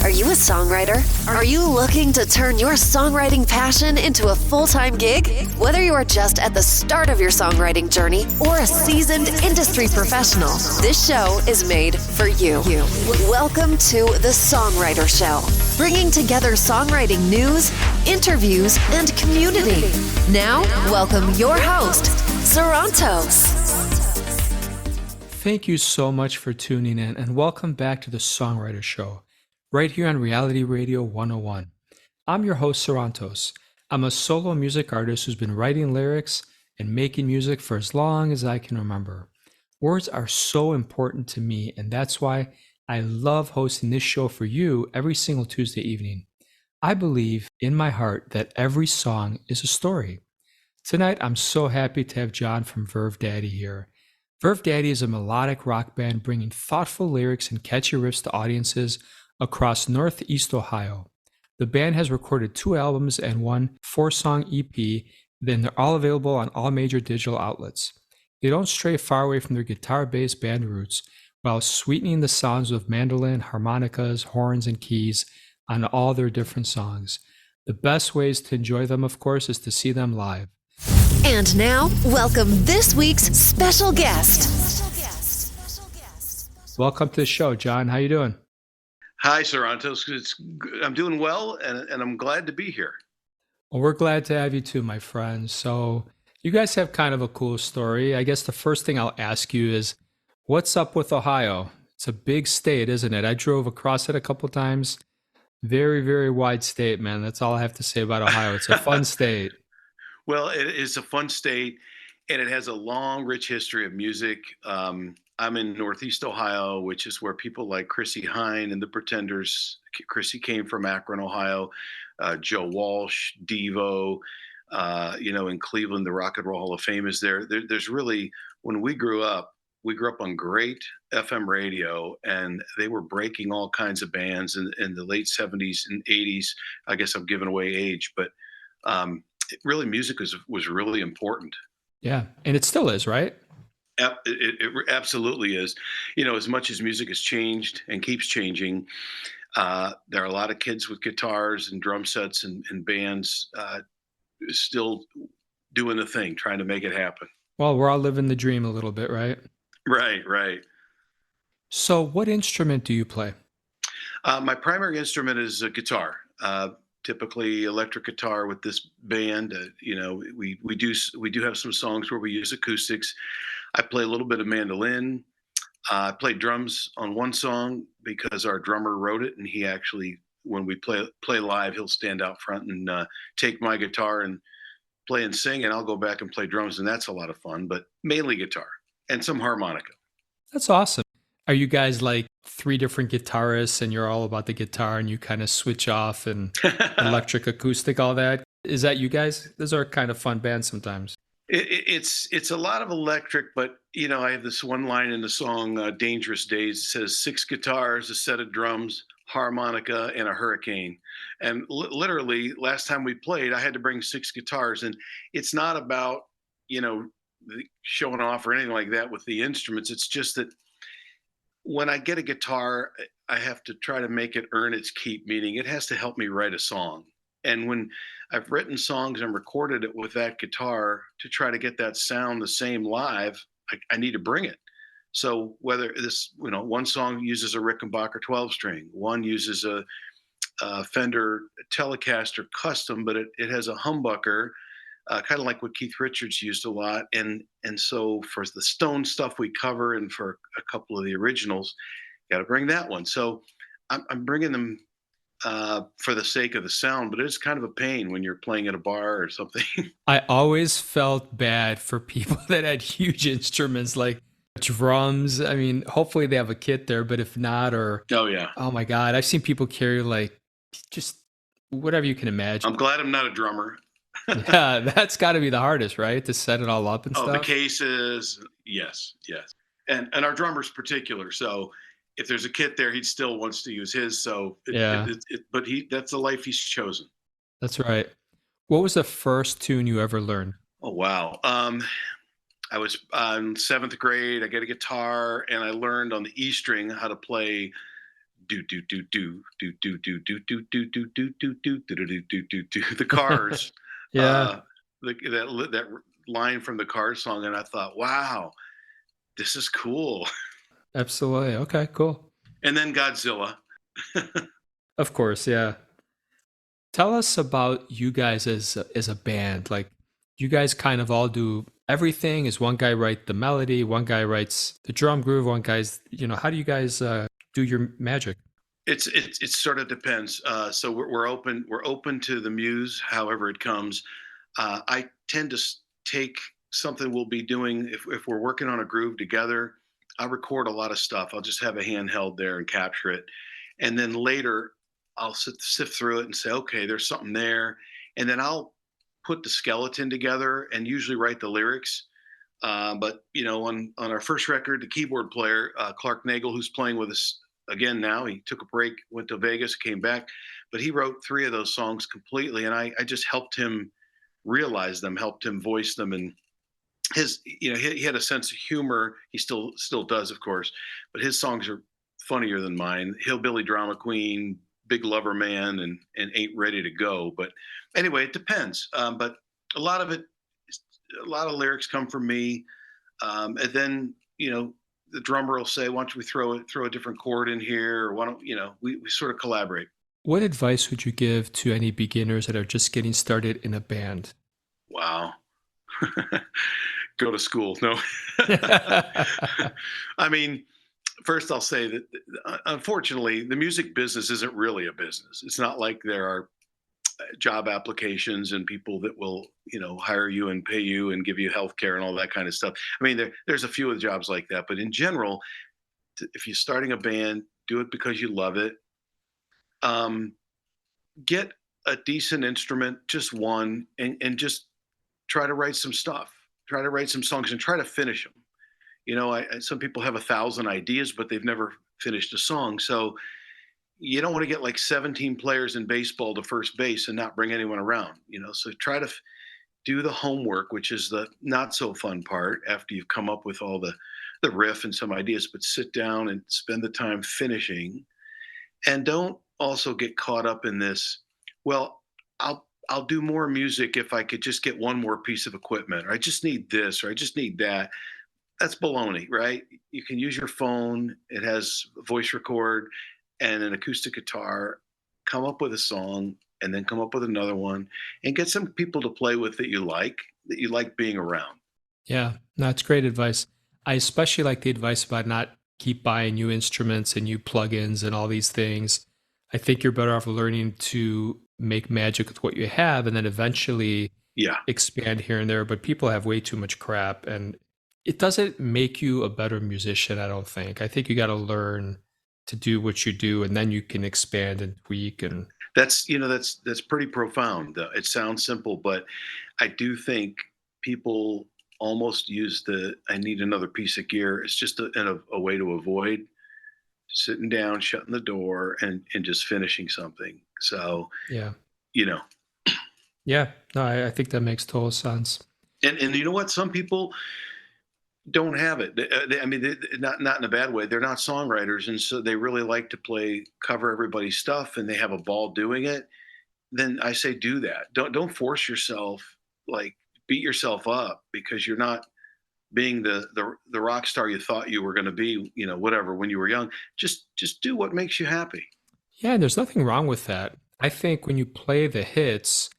Are you a songwriter? Are you looking to turn your songwriting passion into a full-time gig? Whether you are just at the start of your songwriting journey or a seasoned industry professional, this show is made for you. Welcome to the Songwriter Show, bringing together songwriting news, interviews, and community. Now, welcome your host, Sarantos. Thank you so much for tuning in, and welcome back to the Songwriter Show, right here on Reality Radio 101. I'm your host, Sarantos. I'm a solo music artist who's been writing lyrics and making music for as long as I can remember. Words are so important to me, and that's why I love hosting this show for you every single Tuesday evening. I believe in my heart that every song is a story. Tonight, I'm so happy to have John from Verve Daddy here. Verve Daddy is a melodic rock band bringing thoughtful lyrics and catchy riffs to audiences across Northeast Ohio. The band has recorded 2 albums and 1 4-song EP, then they're all available on all major digital outlets. They don't stray far away from their guitar-based band roots while sweetening the sounds with mandolin, harmonicas, horns, and keys on all their different songs. The best ways to enjoy them, of course, is to see them live. And now, welcome this week's special guest. Welcome to the show, John. How you doing? Hi, Sarantos. I'm doing well, and I'm glad to be here. Well, we're glad to have you too, my friend. So you guys have kind of a cool story. I guess the first thing I'll ask you is, what's up with Ohio? It's a big state, isn't it? I drove across it a couple times. Very, very wide state, man. That's all I have to say about Ohio. It's a fun state. Well, it is a fun state, and it has a long, rich history of music. I'm in Northeast Ohio, which is where people like Chrissie Hynde and the Pretenders. Chrissie came from Akron, Ohio. Joe Walsh, Devo. In Cleveland, the Rock and Roll Hall of Fame is there. There's really, when we grew up on great FM radio, and they were breaking all kinds of bands in the late 70s and 80s. I guess I'm giving away age, but really music was really important. Yeah, and it still is, right? It absolutely is. As much as music has changed and keeps changing, there are a lot of kids with guitars and drum sets and bands still doing the thing, trying to make it happen. Well, we're all living the dream a little bit, right? Right. So what instrument do you play? My primary instrument is a guitar. Typically electric guitar with this band. We do have some songs where we use acoustics. I play a little bit of mandolin. I played drums on one song because our drummer wrote it, and he actually, when we play live, he'll stand out front and take my guitar and play and sing, and I'll go back and play drums, and that's a lot of fun. But mainly guitar and some harmonica. That's awesome. Are you guys like 3 different guitarists and you're all about the guitar and you kind of switch off and electric, acoustic, all that? Is that you guys? Those are kind of fun bands sometimes. It's a lot of electric, but I have this one line in the song Dangerous Days. It says 6 guitars, a set of drums, harmonica, and a hurricane. And literally last time we played, I had to bring 6 guitars, and it's not about, showing off or anything like that with the instruments. It's just that when I get a guitar, I have to try to make it earn its keep, meaning it has to help me write a song. And when I've written songs and recorded it with that guitar to try to get that sound the same live, I need to bring it. So whether this, one song uses a Rickenbacker 12-string, one uses a Fender Telecaster Custom, but it has a humbucker, kind of like what Keith Richards used a lot. And so for the Stone stuff we cover and for a couple of the originals, got to bring that one. So I'm bringing them for the sake of the sound, but it's kind of a pain when you're playing at a bar or something. I always felt bad for people that had huge instruments like drums. I mean, hopefully they have a kit there, but if not, oh my God, I've seen people carry like just whatever you can imagine. I'm glad I'm not a drummer. Yeah, that's got to be the hardest, right? To set it all up and stuff. Oh, the cases, yes. And our drummer's particular, so if there's a kit there, he still wants to use his. So, but that's the life he's chosen. That's right. What was the first tune you ever learned? Oh, wow. I was in 7th grade. I got a guitar, and I learned on the E string how to play do do do do do do do do do do do do do do do do do do the Cars, Yeah, uh, that line from the Cars song, and I thought, wow, this is cool. absolutely. Okay, cool. And then Godzilla. Of course, yeah. Tell us about you guys as a band. Like, you guys kind of all do everything. Is one guy write the melody, one guy writes the drum groove, one guy's, how do you guys do your magic? It sort of depends. So we're open to the muse, however it comes. I tend to take something we'll be doing if we're working on a groove together. I record a lot of stuff. I'll just have a handheld there and capture it, and then later I'll sift through it and say, okay, there's something there, and then I'll put the skeleton together and usually write the lyrics. But on our first record, the keyboard player Clark Nagel, who's playing with us again now, he took a break, went to Vegas, came back, but he wrote 3 of those songs completely, and I just helped him realize them, helped him voice them, and he had a sense of humor. He still does, of course, but his songs are funnier than mine. Hillbilly Drama Queen, Big Lover Man, and Ain't Ready to Go. But anyway, it depends. But a lot of lyrics come from me, and then the drummer will say, "Why don't we throw a different chord in here?" Or why don't we sort of collaborate. What advice would you give to any beginners that are just getting started in a band? Wow. Go to school. No. I mean, first I'll say that unfortunately, the music business isn't really a business. It's not like there are job applications and people that will, hire you and pay you and give you health care and all that kind of stuff. I mean, there's a few of the jobs like that, but in general, if you're starting a band, do it because you love it. Get a decent instrument, just one, and just try to write some stuff. Try to write some songs and try to finish them. Some people have 1,000 ideas, but they've never finished a song. So you don't want to get like 17 players in baseball to first base and not bring anyone around. So try to do the homework, which is the not so fun part after you've come up with all the riff and some ideas, but sit down and spend the time finishing. And don't also get caught up in this, well, I'll do more music if I could just get one more piece of equipment, or I just need this, or I just need that. That's baloney, right? You can use your phone. It has voice record and an acoustic guitar. Come up with a song and then come up with another one and get some people to play with that you like being around. Yeah, no, it's great advice. I especially like the advice about not keep buying new instruments and new plugins and all these things. I think you're better off learning to make magic with what you have and then eventually expand here and there. But people have way too much crap, and it doesn't make you a better musician, I don't think. I think you got to learn to do what you do, and then you can expand and tweak. And that's pretty profound. It sounds simple, but I do think people almost use I need another piece of gear. It's just a way to avoid sitting down, shutting the door, and just finishing something. So, yeah. you know, Yeah, no, I think that makes total sense. and you know what? Some people don't have it. I mean, not in a bad way. They're not songwriters, and so they really like to cover everybody's stuff, and they have a ball doing it. Then I say, do that. Don't force yourself, like beat yourself up because you're not being the rock star you thought you were going to be. Whatever when you were young. Just do what makes you happy. Yeah, and there's nothing wrong with that. I think when you play the hits,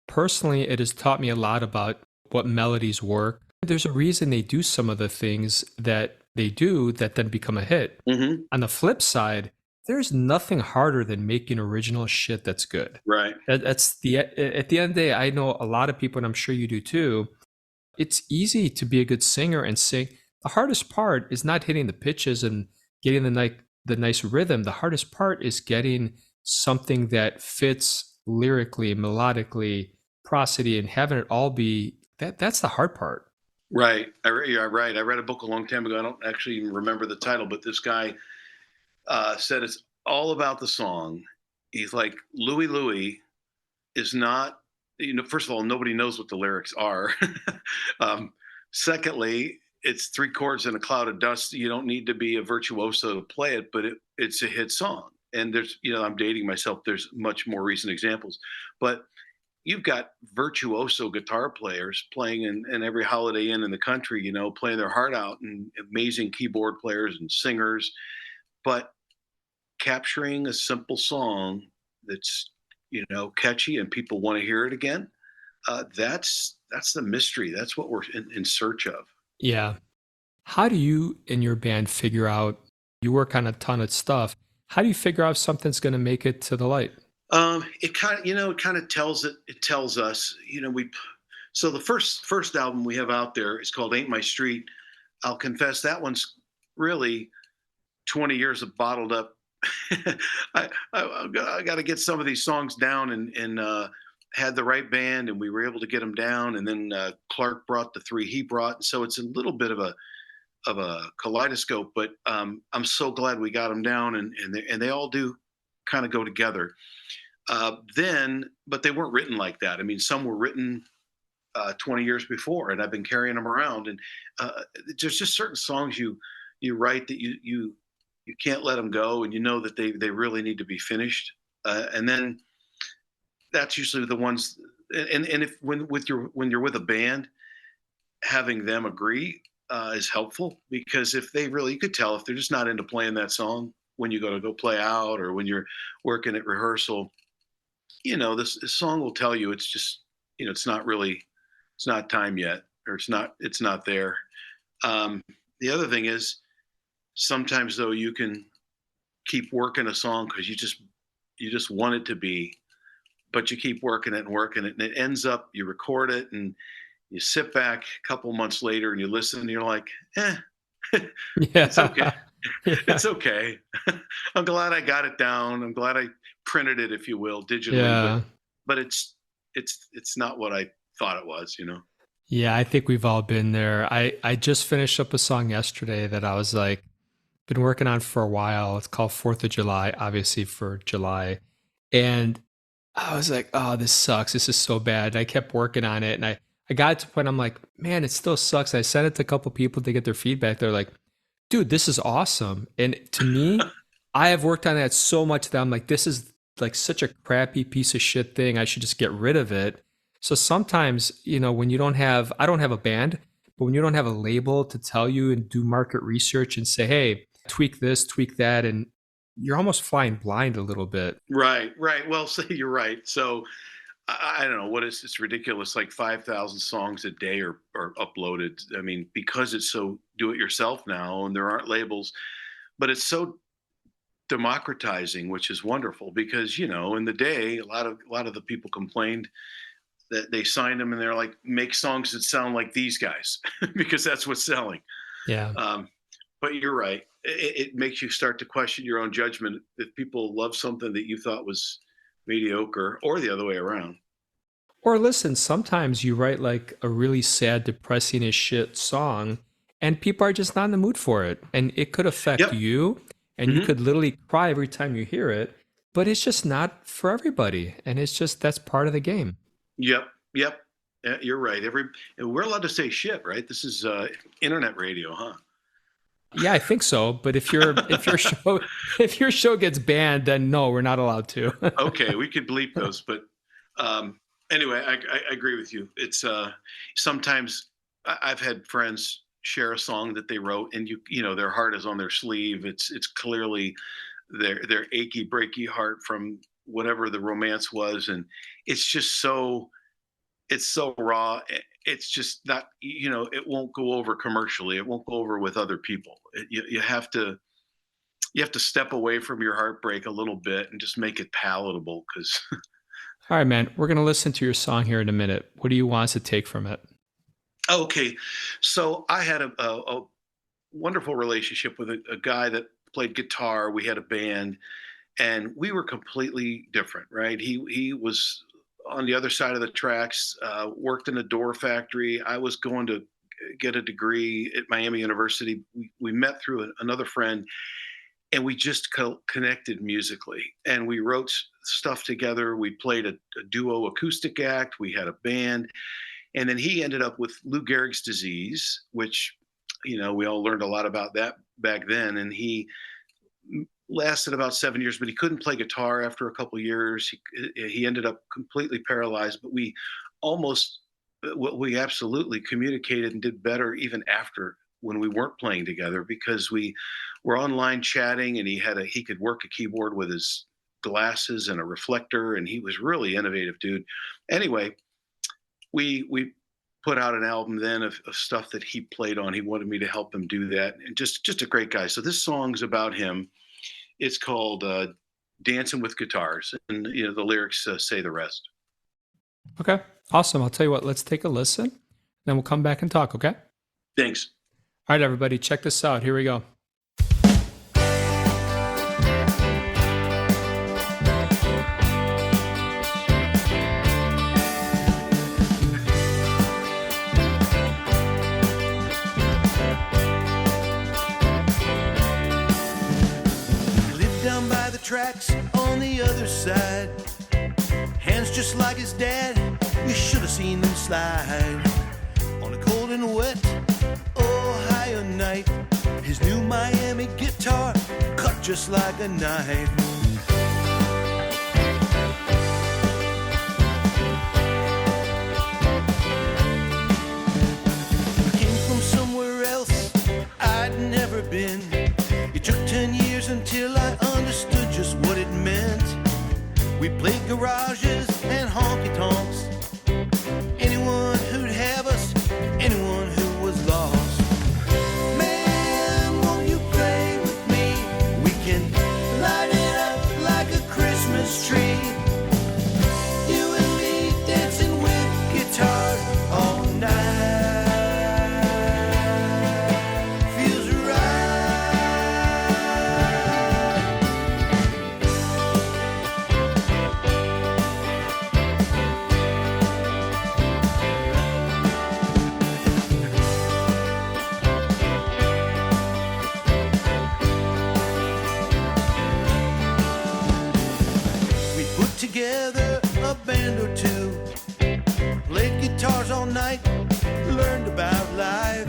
personally, it has taught me a lot about what melodies work. There's a reason they do some of the things that they do that then become a hit. Mm-hmm. On the flip side, there's nothing harder than making original shit that's good. Right. At the end of the day, I know a lot of people, and I'm sure you do too. It's easy to be a good singer and sing. The hardest part is not hitting the pitches and getting the nice rhythm. The hardest part is getting something that fits lyrically, melodically, prosody, and having it all be that's the hard part. Right. Yeah, right. I read a book a long time ago. I don't actually even remember the title, but this guy said it's all about the song. He's like, Louie is not, first of all, nobody knows what the lyrics are. Secondly, it's three chords and a cloud of dust. You don't need to be a virtuoso to play it, but it's a hit song. And there's, I'm dating myself. There's much more recent examples, but you've got virtuoso guitar players playing in every Holiday Inn in the country, playing their heart out, and amazing keyboard players and singers. But capturing a simple song that's, catchy and people want to hear it again, that's the mystery. That's what we're in search of. Yeah. How do you and your band figure out, you work on a ton of stuff. How do you figure out if something's going to make it to the light? It kind of tells us, so the first album we have out there is called Ain't My Street. I'll confess that one's really 20 years of bottled up. I got to get some of these songs down and had the right band, and we were able to get them down. And then Clark brought the three he brought. And so it's a little bit of a kaleidoscope, but I'm so glad we got them down, and they all do kind of go together. But they weren't written like that. I mean, some were written 20 years before, and I've been carrying them around. And there's just certain songs you write that you can't let them go, and that they really need to be finished. And then that's usually the ones. And if when you're with a band, having them agree is helpful, because if they really, you could tell if they're just not into playing that song when you go play out, or when you're working at rehearsal. This song will tell you it's just, it's not time yet, or it's not there. The other thing is, sometimes though, you can keep working a song because you just want it to be, but you keep working it, and it ends up, you record it, and you sit back a couple months later and you listen, and you're like, it's okay. Yeah. It's okay. I'm glad I got it down. I'm glad I printed it, if you will, digitally. Yeah. But it's not what I thought it was, Yeah, I think we've all been there. I just finished up a song yesterday that I was like, been working on for a while. It's called 4th of July, obviously for July. And I was like, oh, this sucks. This is so bad. And I kept working on it. And I got to the point, I'm like, man, it still sucks. I sent it to a couple people to get their feedback. They're like, dude, this is awesome. And to me, I have worked on that so much that I'm like, this is like such a crappy piece of shit thing. I should just get rid of it. So sometimes, when you I don't have a band, but when you don't have a label to tell you and do market research and say, hey, tweak this, tweak that, and you're almost flying blind a little bit. Right. Well, so you're right. So I don't know it's ridiculous. Like 5,000 songs a day are uploaded. I mean, because it's so do it yourself now, and there aren't labels, but it's so democratizing, which is wonderful, because, in the day, a lot of the people complained that they signed them and they're like, make songs that sound like these guys because that's what's selling. Yeah. But you're right. It makes you start to question your own judgment if people love something that you thought was mediocre, or the other way around. Or listen, sometimes you write like a really sad, depressing as shit song, and people are just not in the mood for it. And it could affect you, and you could literally cry every time you hear it, but it's just not for everybody. And it's just, that's part of the game. Yep. Yeah, you're right. We're allowed to say shit, right? This is internet radio, huh? Yeah, I think so. But if your show gets banned, then no, we're not allowed to. Okay, we could bleep those. But anyway, I agree with you. It's sometimes I've had friends share a song that they wrote, and their heart is on their sleeve. It's clearly their achy breaky heart from whatever the romance was, and it's just so raw. It's just not, it won't go over commercially. It won't go over with other people. You have to step away from your heartbreak a little bit and just make it palatable. Because all right, man, we're gonna listen to your song here in a minute. What do you want us to take from it? Okay, so I had a wonderful relationship with a guy that played guitar. We had a band, and we were completely different, right? He was on the other side of the tracks, worked in a door factory. I was going to get a degree at Miami University. We met through another friend, and we just connected musically, and we wrote stuff together. We played a duo acoustic act. We had a band, and then he ended up with Lou Gehrig's disease, which we all learned a lot about that back then. And he lasted about 7 years, but he couldn't play guitar after a couple of years. He ended up completely paralyzed, but we absolutely communicated and did better even after, when we weren't playing together, because we were online chatting, and he could work a keyboard with his glasses and a reflector, and he was really innovative dude. Anyway, we put out an album then of stuff that he played on. He wanted me to help him do that, and just a great guy. So this song's about him. It's called Dancing with Guitars, and the lyrics say the rest. Okay, awesome. I'll tell you what, let's take a listen, then we'll come back and talk, okay? Thanks. All right, everybody, check this out. Here we go. Tracks on the other side, hands just like his dad. You should have seen them slide on a cold and wet Ohio night. His new Miami guitar cut just like a knife. He came from somewhere else I'd never been. It took 10 years until I understood just what it meant. We played garages and honky-tonks. Anyone who'd have us, anyone who was lost. Man, won't you play with me? We can light it up like a Christmas tree. You and me dancing with guitars all night. Together a band or two, played guitars all night, learned about life.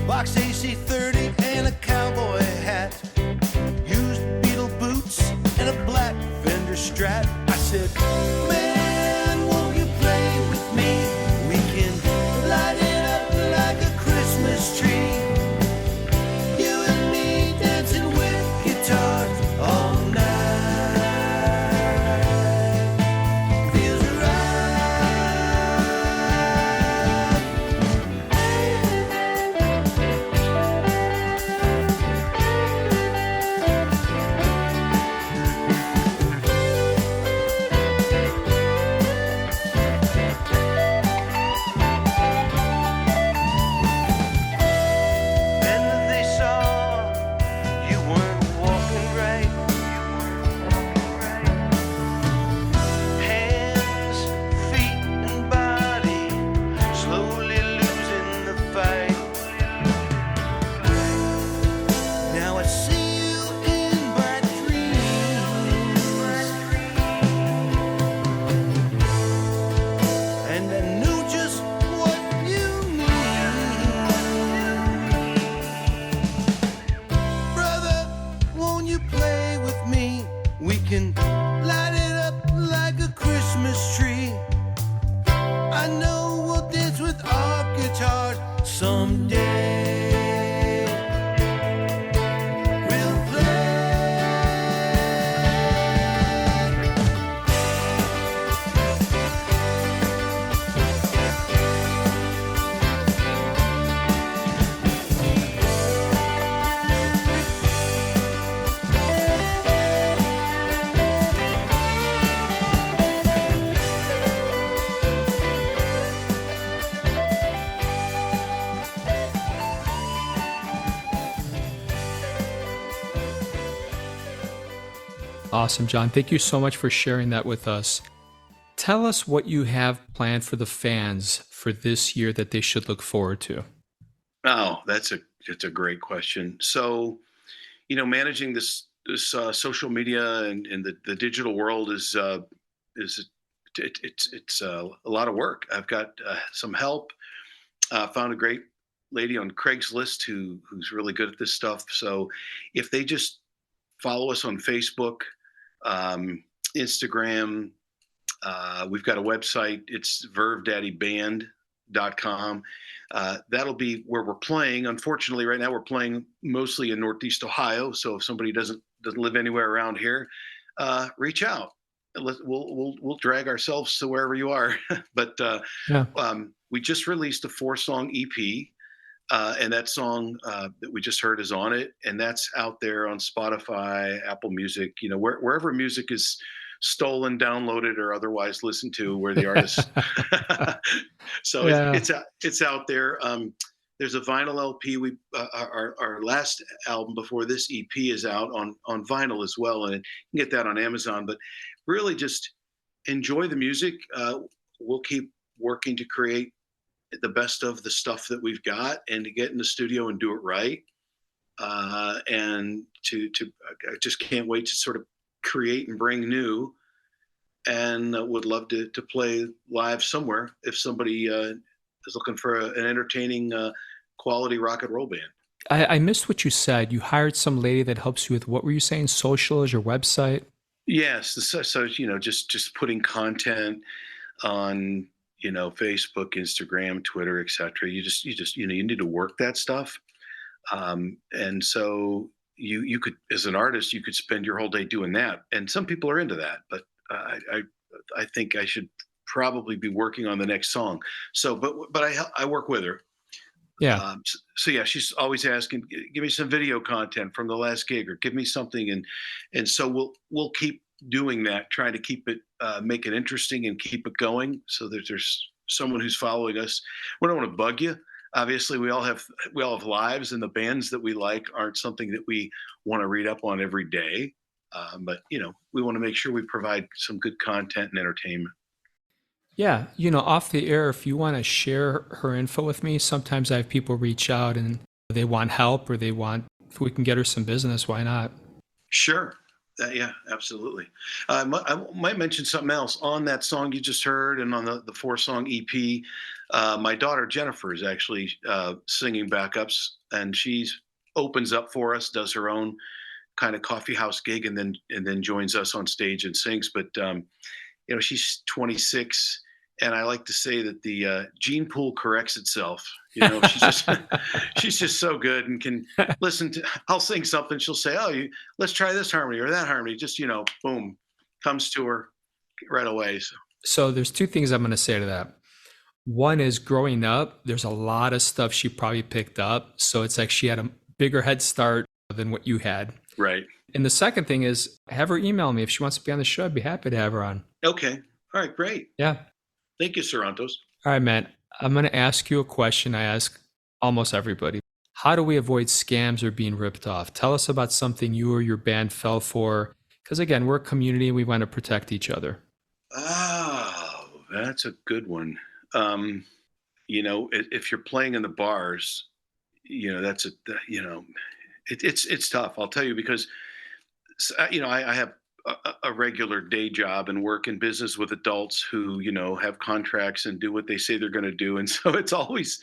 Box AC-30 and a cowboy hat, used Beetle boots and a black Fender Strat. I said, man, won't you play with me? We can light it up like a Christmas tree. You and me dancing with guitars all night. Awesome, John. Thank you so much for sharing that with us. Tell us what you have planned for the fans for this year that they should look forward to. Oh, that's a great question. So, managing this social media and the digital world is it's a lot of work. I've got some help. Found a great lady on Craigslist who's really good at this stuff. So if they just follow us on Facebook, Instagram, we've got a website. It's vervedaddyband.com. That'll be where we're playing. Unfortunately, right now we're playing mostly in Northeast Ohio. So if somebody doesn't live anywhere around here, reach out. We'll drag ourselves to wherever you are. But we just released a 4-song EP, and that song that we just heard is on it, and that's out there on Spotify, Apple Music, wherever music is stolen, downloaded, or otherwise listened to, where the artist. So it's out there. There's a vinyl LP. Our last album before this EP is out on vinyl as well, and you can get that on Amazon. But really, just enjoy the music. We'll keep working to create the best of the stuff that we've got, and to get in the studio and do it right. And I just can't wait to sort of create and bring new, and would love to play live somewhere if somebody is looking for an entertaining quality rock and roll band. I missed what you said. You hired some lady that helps you with, what were you saying? Social is your website? Yes. So just putting content on, Facebook, Instagram, Twitter, etc. You need to work that stuff. And so you could, as an artist, you could spend your whole day doing that. And some people are into that, but I think I should probably be working on the next song. So, but I work with her. Yeah. So yeah, she's always asking, give me some video content from the last gig, or give me something. And so we'll keep doing that, trying to keep it, make it interesting and keep it going, so that there's someone who's following us. We don't want to bug you. Obviously, we all have lives, and the bands that we like aren't something that we want to read up on every day. But we want to make sure we provide some good content and entertainment. Yeah, off the air, if you want to share her info with me, sometimes I have people reach out and they want help, or if we can get her some business, why not? Sure. Yeah, absolutely. I might mention something else on that song you just heard, and on the 4-song EP. My daughter Jennifer is actually singing backups, and she opens up for us, does her own kind of coffee house gig, and then joins us on stage and sings. But she's 26, and I like to say that the gene pool corrects itself. She's just so good, and can listen to. I'll sing something, she'll say, "Oh, let's try this harmony or that harmony." Just boom, comes to her right away. So there's 2 things I'm going to say to that. One is, growing up, there's a lot of stuff she probably picked up, so it's like she had a bigger head start than what you had. Right. And the second thing is, have her email me if she wants to be on the show. I'd be happy to have her on. Okay. All right. Great. Yeah. Thank you, Sarantos. All right, man. I'm going to ask you a question I ask almost everybody. How do we avoid scams or being ripped off? Tell us about something you or your band fell for. Because again, we're a community and we want to protect each other. Oh, that's a good one. If you're playing in the bars, it's tough. I'll tell you, because I have a regular day job and work in business with adults who have contracts and do what they say they're going to do, and so it's always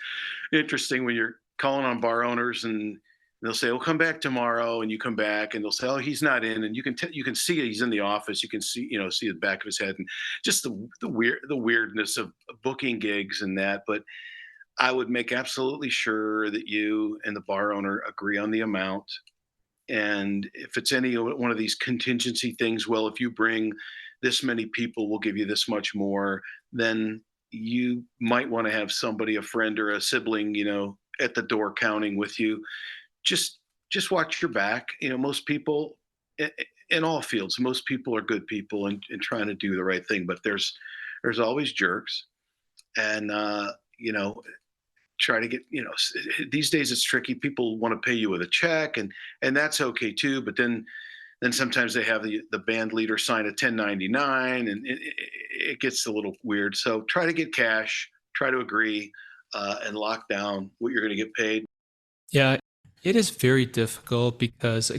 interesting when you're calling on bar owners and they'll say, "Well, come back tomorrow," and you come back and they'll say, "Oh, he's not in," and you can see he's in the office. You can see the back of his head, and just the weirdness of booking gigs and that. But I would make absolutely sure that you and the bar owner agree on the amount. And if it's any one of these contingency things, well, if you bring this many people, we'll give you this much more, then you might want to have somebody, a friend or a sibling, at the door counting with you. Just watch your back. Most people in all fields, most people are good people and trying to do the right thing, but there's always jerks. And, try to get, these days it's tricky. People want to pay you with a check, and that's okay too. But then sometimes they have the band leader sign a 1099, and it gets a little weird. So try to get cash, try to agree, and lock down what you're going to get paid. Yeah, it is very difficult because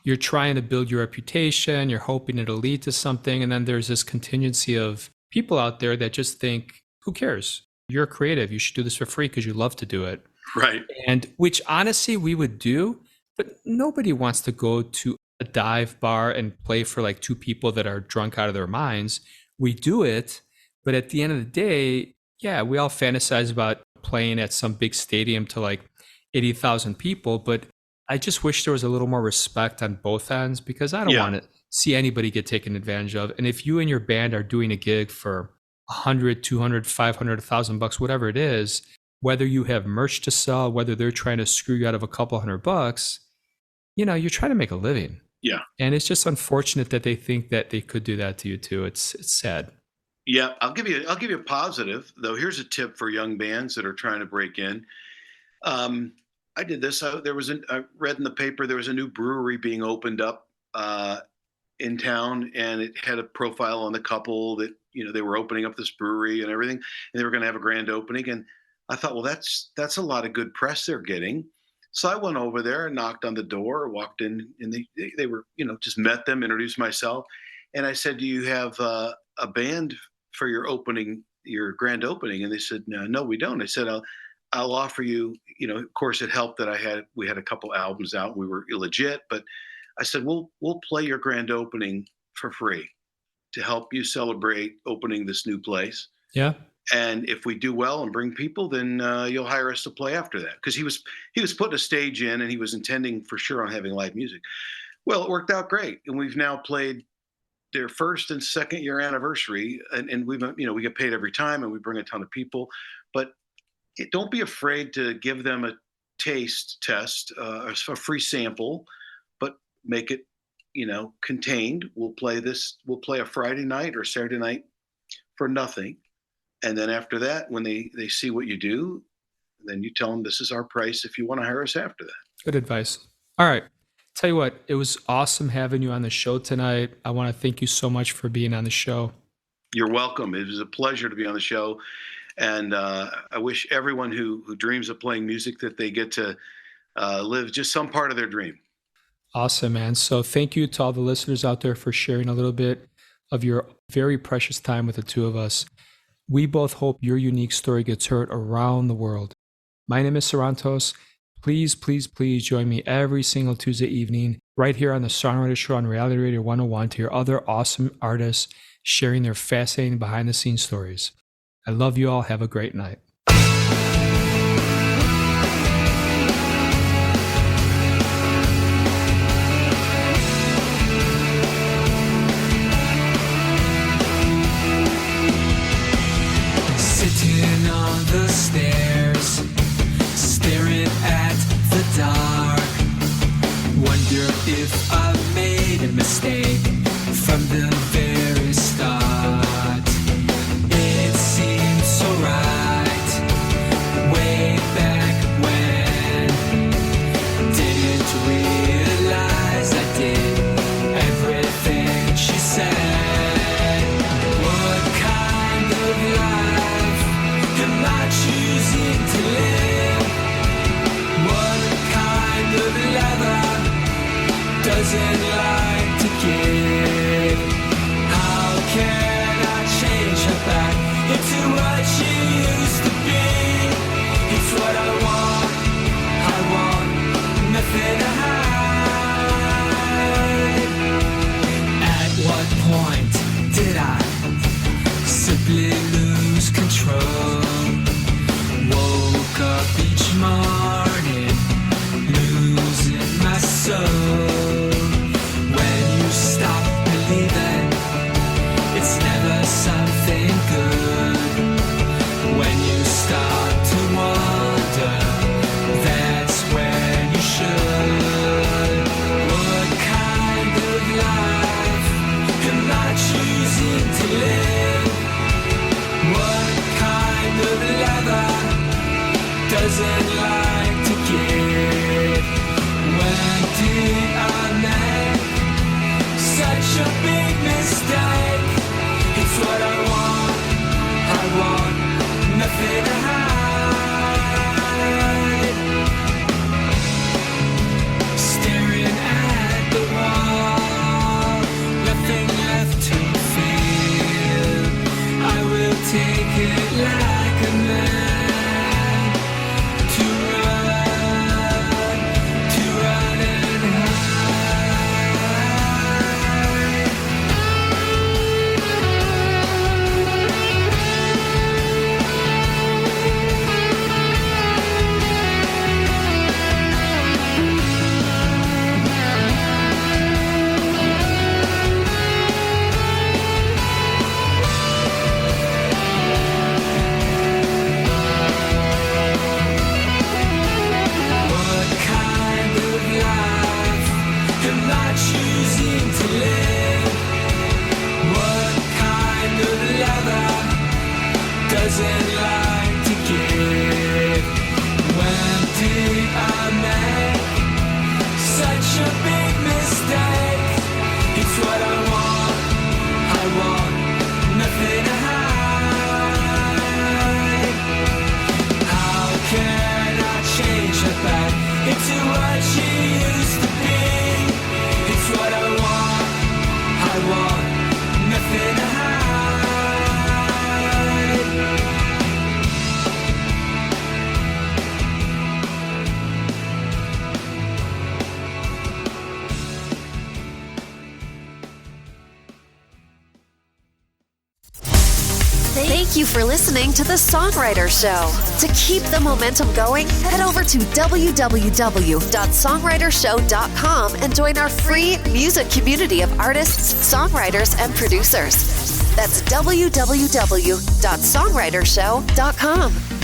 you're trying to build your reputation, you're hoping it'll lead to something. And then there's this contingency of people out there that just think, who cares? You're creative. You should do this for free because you love to do it. Right. And which honestly we would do, but nobody wants to go to a dive bar and play for like two people that are drunk out of their minds. We do it, but at the end of the day, yeah, we all fantasize about playing at some big stadium to like 80,000 people, but I just wish there was a little more respect on both ends, because I don't want to see anybody get taken advantage of. And if you and your band are doing a gig for 100, 200, 500, 1,000 bucks, whatever it is, whether you have merch to sell, whether they're trying to screw you out of a couple $100, you're trying to make a living. Yeah. And it's just unfortunate that they think that they could do that to you too. It's sad. Yeah. I'll give you a positive though. Here's a tip for young bands that are trying to break in. I did this. I read in the paper, there was a new brewery being opened up in town, and it had a profile on the couple that, they were opening up this brewery and everything, and they were going to have a grand opening. And I thought, well, that's a lot of good press they're getting. So I went over there and knocked on the door, walked in, and they were, just met them, introduced myself. And I said, do you have a band for your grand opening? And they said, no, we don't. I said, I'll offer you, of course it helped that we had a couple albums out. We were legit, but I said, we'll play your grand opening for free to help you celebrate opening this new place. Yeah. And if we do well and bring people, then you'll hire us to play after that. Because he was putting a stage in, and he was intending for sure on having live music. Well, it worked out great. And we've now played their first and second year anniversary. And we get paid every time, and we bring a ton of people. But don't be afraid to give them a taste test, a free sample, but make it, contained. We'll play a Friday night or Saturday night for nothing. And then after that, when they see what you do, then you tell them this is our price if you want to hire us after that. Good advice. All right. Tell you what, it was awesome having you on the show tonight. I want to thank you so much for being on the show. You're welcome. It was a pleasure to be on the show. And I wish everyone who dreams of playing music that they get to live just some part of their dream. Awesome, man. So thank you to all the listeners out there for sharing a little bit of your very precious time with the two of us. We both hope your unique story gets heard around the world. My name is Sarantos. Please, please, please join me every single Tuesday evening right here on the Songwriter Show on Reality Radio 101 to hear other awesome artists sharing their fascinating behind-the-scenes stories. I love you all. Have a great night. Sitting on the stairs, staring at the dark. Wonder if I made a mistake from the very start. It seemed so right, way back when. Didn't realize I did everything she said. What kind of life am I choosing to live? What kind of lover doesn't like to give? How can I change her back into what she used to be? It's what I want nothing to hide. At what point did I simply lose control? Woke up each morning, losing my soul. When you stop believing, it's never something good. When you start to wonder, that's when you should. What kind of life am I choosing to live? What kind of lover doesn't like to give? When did I make such a big mistake? It's what I want nothing to hide. Staring at the wall, nothing left to feel. I will take it like a man to Thank you for listening to The Songwriter Show. To keep the momentum going, head over to www.songwritershow.com and join our free music community of artists, songwriters, and producers. That's www.songwritershow.com.